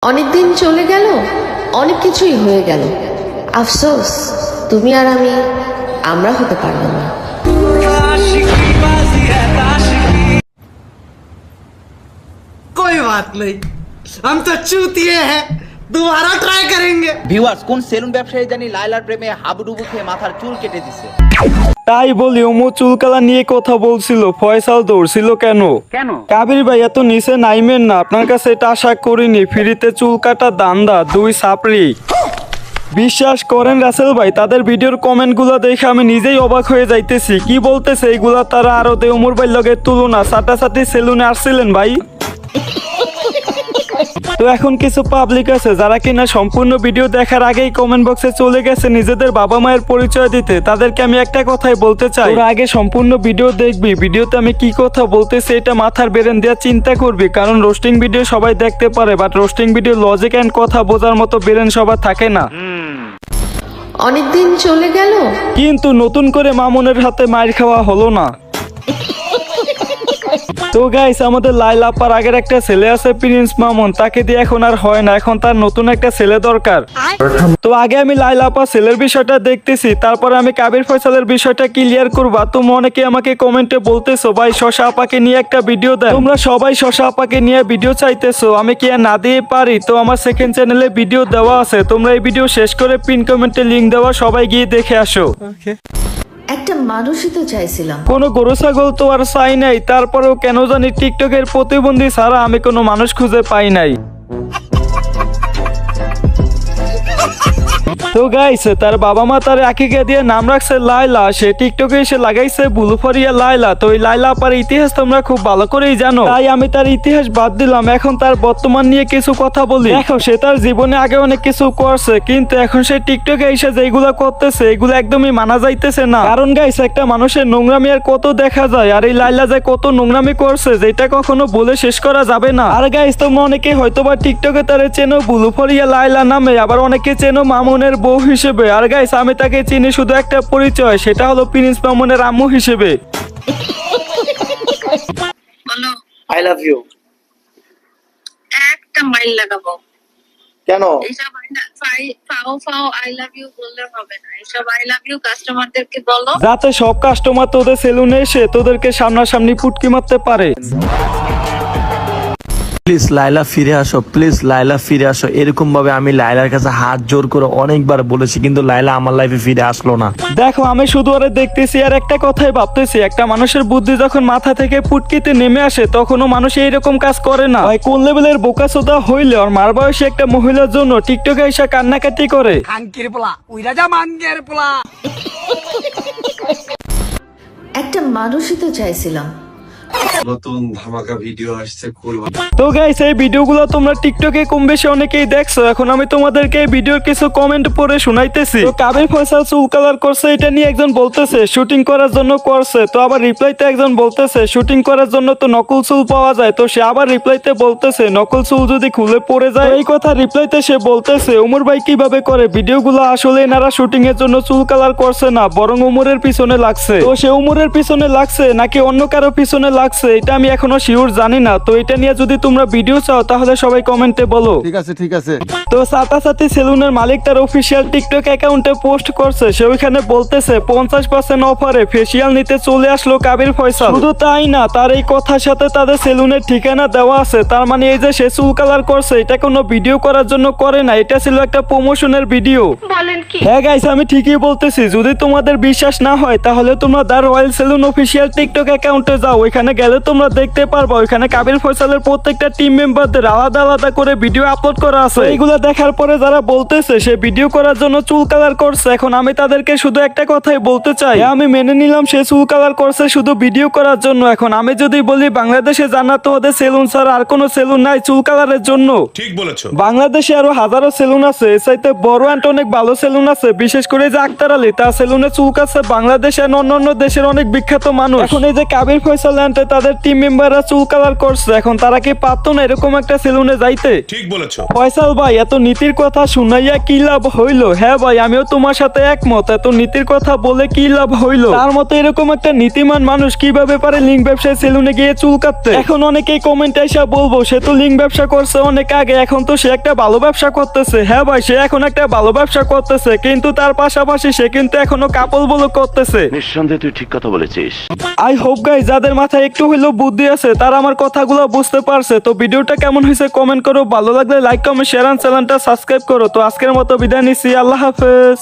অনেক দিন চলে গেল, অনেক কিছুই হয়ে গেল। আফসোস তুমি আর আমরা হতে পারলাম না। कोई बात नहीं, हम तो चूतिए हैं, दोबारा ट्राई करेंगे। ভিউয়ার্স, কোন সেলুন ব্যবসায়ী জানি লাইলার প্রেমে হাবুডুবু খেয়ে মাথার চুল কেটে দিছে। তাই বলি ওমো চুলকালা নিয়ে কথা বলছিল, ফয়সাল দৌড়ছিল কেন? কাবির ভাই এত নিচে নাইমেন না, আপনার কাছে এটা আশা করিনি। ফ্রিতে চুল কাটা দান্দা, দুই সাপড়ি। বিশ্বাস করেন রাসেল ভাই, তাদের ভিডিওর কমেন্ট গুলা দেখে আমি নিজেই অবাক হয়ে যাইতেছি। কি বলতেছে এইগুলা তারা? আরো দে ওমর ভাই লগে তুলনা, সাটাসাটি সেলুনে আসছিলেন ভাই। তো এখন কিছু পাবলিক আছে যারা কিনা সম্পূর্ণ ভিডিও দেখার আগেই কমেন্ট বক্সে চলে গেছে নিজেদের বাবা মায়ের পরিচয় দিতে। তাদেরকে আমি একটা কথাই বলতে চাই, তোরা আগে সম্পূর্ণ ভিডিও দেখবি, ভিডিওতে আমি কি কথা বলতেছি এটা মাথার বেরেন দেওয়া চিন্তা করবি। কারণ রোস্টিং ভিডিও সবাই দেখতে পারে, but roasting video logic and কথা বোঝার মতো বেরেন সবার থাকে না। অনেক দিন চলে গেল, কিন্তু নতুন করে মামুনের হাতে মাইর খাওয়া হলো না। তো গাইস, আমাদের লাইলা আপার আগের একটা ছেলে আছে প্রিন্স মামুন, তাকে দিয়ে এখন আর হয় না, এখন তার নতুন একটা ছেলে দরকার। তো আগে আমি লাইলা আপা ছেলের বিষয়টা দেখতেছি, তারপরে আমি কাবির ফয়সালের বিষয়টা ক্লিয়ার করবা। তোমরা অনেকে আমাকে কমেন্টে বলতেছো ভাই শশা আপাকে নিয়ে একটা ভিডিও দেন, তোমরা সবাই শশা আপাকে নিয়ে ভিডিও চাইতেছো, আমি কি আর না দিয়ে পারি? তো আমার সেকেন্ড চ্যানেলে ভিডিও দেওয়া আছে, তোমরা এই ভিডিও শেষ করে পিন কমেন্টে লিংক দেওয়া, সবাই গিয়ে দেখে আসো। একটা মানুষই তো চাইছিলাম। কোনো গরু ছাগল তো আর চাই নাই, তারপরেও কেন জানি টিকটকের প্রতিবন্ধী ছাড়া আমি কোনো মানুষ খুঁজে পাই নাই। তো গাইস, তার বাবা মা তার আকিকা দিয়ে নাম রাখছে লাইলা, সে টিকটকে এসে লাগাইছে বুলুফারিয়া লাইলা। তো এই লাইলা আপার ইতিহাস তোমরা খুব ভালো করেই জানো, তাই আমি তার ইতিহাস বাদ দিলাম। এখন তার বর্তমান নিয়ে কিছু কথা বলি। দেখো, সে তার জীবনে আগে অনেক কিছু করছে, কিন্তু এখন সে টিকটকে এসে যেগুলা করতেছে এগুলো একদমই মানা যাইতেছে না। কারণ গাইস, একটা মানুষের নোংরামি আর কত দেখা যায়, আর এই লাইলা যে কত নোংরামি করছে যেটা কখনো বলে শেষ করা যাবে না। আর গাইস, তোমরা অনেকে হয়তোবা টিকটকে তারে চেনো বুলুফারিয়া লাইলা নামে, আবার অনেকে চেনো মামুনের বউ হিসেবে। আর গাইস, আমি তাকে চিনি শুধু একটা পরিচয়, সেটা হলো প্রিন্স মামুনের আম্মু হিসেবে। বলো, আই লাভ ইউ। একটা মাইল লাগাবো। কেন? এইসব ফাও আই লাভ ইউ বললে হবে না, এইসব আই লাভ ইউ কাস্টমারদেরকে বলো, যাতে সব কাস্টমার তোদের সেলুনে এসে তোদেরকে সামনাসামনি পুটকি মারতে পারে। প্লিজ লাইলা ফিরে আসো, প্লিজ লাইলা ফিরে আসো। এরকম ভাবে আমি লাইলার কাছে হাত জোর করে অনেকবার বলেছি, কিন্তু লাইলা আমার লাইফে ফিরে আসলো না। দেখো, আমি শুধু আরে দেখতেছি আর একটা কথাই ভাবতেছি, একটা মানুষের বুদ্ধি যখন মাথা থেকে পুটকিতে নেমে আসে তখনও মানুষ এইরকম কাজ করে না। ভাই, কোন লেভেলের বোকাচোদা হইলে ওর মার বয়সী একটা মহিলার জন্য টিকটকে এসে কান্নাকাটি করে? একটা মানুষই তো চাইছিলাম। নতুন ধামাকা ভিডিও আসছে, কুল। তো গাইস, এই ভিডিওগুলো তোমরা টিকটকে কম বেশি অনেকেই দেখছো। এখন আমি তোমাদেরকে এই ভিডিওর কিছু কমেন্ট পড়ে শুনাইতেছি। তো কাবির ফয়সাল চুল কালার করছে, এটা নিয়ে একজন বলতেছে শুটিং করার জন্য করছে। তো আবার রিপ্লাইতে একজন বলতেছে শুটিং করার জন্য তো নকল চুল পাওয়া যায়। তো সে আবার রিপ্লাইতে বলতেছে নকল চুল যদি খুলে পড়ে যায়। এই কথা রিপ্লাইতে সে বলতেছে ওমর ভাই কিভাবে করে ভিডিওগুলো? আসলে এনারা শুটিং এর জন্য চুল কালার করছে না, বরং ওমরের পিছনে লাগছে। তো সে ওমরের পিছনে লাগছে নাকি অন্য কারো পিছনে লাগছে এটা আমি এখনো শিওর জানি না। তো এটা নিয়ে যদি তোমরা ভিডিও চাও তাহলে সবাই কমেন্টে বলো। ঠিক আছে, ঠিক আছে। তো সাতাসাতি সেলুনের মালিক তার অফিসিয়াল টিকটক অ্যাকাউন্টে পোস্ট করছে, সে ওইখানে বলতেছে 50% অফারে ফেসিয়াল নিতে চলে আসলো কাবির ফয়সাল। শুধু তাই না, তার এই কথার সাথে তাদের সেলুনের ঠিকানা দেওয়া আছে। তার মানে এই যে সে চুল কালার করছে এটা কোনো ভিডিও করার জন্য করে না, এটা ছিল একটা প্রমোশনের ভিডিও। হ্যাঁ গাইস, আমি ঠিকই বলতেছি। যদি তোমাদের বিশ্বাস না হয় তাহলে তোমরা দা রয়্যাল সেলুন অফিসিয়াল টিকটক অ্যাকাউন্টে যাও, ওইখানে গেলে তোমরা দেখতে পারবো ওইখানে কাবির ফয়সালের প্রত্যেকটা টিম মেম্বারদের আলাদা আলাদা করে ভিডিও আপলোড করা আছে। এইগুলো দেখার পরে যারা বলতেছে সে ভিডিও করার জন্য চুল কালার করছে, এখন আমি তাদেরকে শুধু একটা কথাই বলতে চাই, আমি মেনে নিলাম সে চুল কালার করছে শুধু ভিডিও করার জন্য। এখন আমি যদি বলি বাংলাদেশে জান্নাত ওদের সেলুন ছাড়া আর কোনো সেলুন নাই চুল কালারের জন্য, ঠিক বলেছো। বাংলাদেশে আরো হাজারো সেলুন আছে, এর চাইতে বড় অ্যান্ড অনেক ভালো সেলুন আছে। বিশেষ করে যে আক্তার আলী, তার সেলুনে চুল কাটছে বাংলাদেশ আর অন্যান্য দেশের অনেক বিখ্যাত মানুষ। এখন এই যে কাবির ফয়সাল অ্যান্ড সাথে তাদের টিম মেম্বাররা চুল কালার করছে, এখন তারা কি পারতো না এরকম একটা সেলুনে যাইতে? ঠিক বলেছো। ফয়সাল ভাই, এত নীতির কথা শুনাইয়া কি লাভ হইলো? হ্যাঁ ভাই, আমিও তোমার সাথে একমত, এত নীতির কথা বলে কি লাভ হইলো? তার মতো এরকম একটা নীতিমান মানুষ কিভাবে পারে লিঙ্ক ব্যবসায় সেলুনে গিয়ে চুল কাটতে? এখন অনেকেই কমেন্টে এসে বলবো সে তো লিঙ্ক ব্যবসা করছে অনেক আগে, এখন তো সে একটা ভালো ব্যবসা করতেছে। হ্যাঁ ভাই, সে এখন একটা ভালো ব্যবসা করতেছে, কিন্তু তার পাশাপাশি সে কিন্তু এখনো কাপল বলে করতেছে। নিঃসন্দেহে তুই ঠিক কথা বলেছিস। আই হোপ গাইস, যাদের মাথায় একটু হইলেও বুদ্ধি আছে তারা আমার কথাগুলো বুঝতে পারছে। তো ভিডিওটা কেমন হয়েছে কমেন্ট করো, ভালো লাগলে লাইক কমেন্ট শেয়ার আর চ্যানেলটা সাবস্ক্রাইব করো। তো আজকের মতো বিদায় নিচ্ছি, আল্লাহ হাফেজ।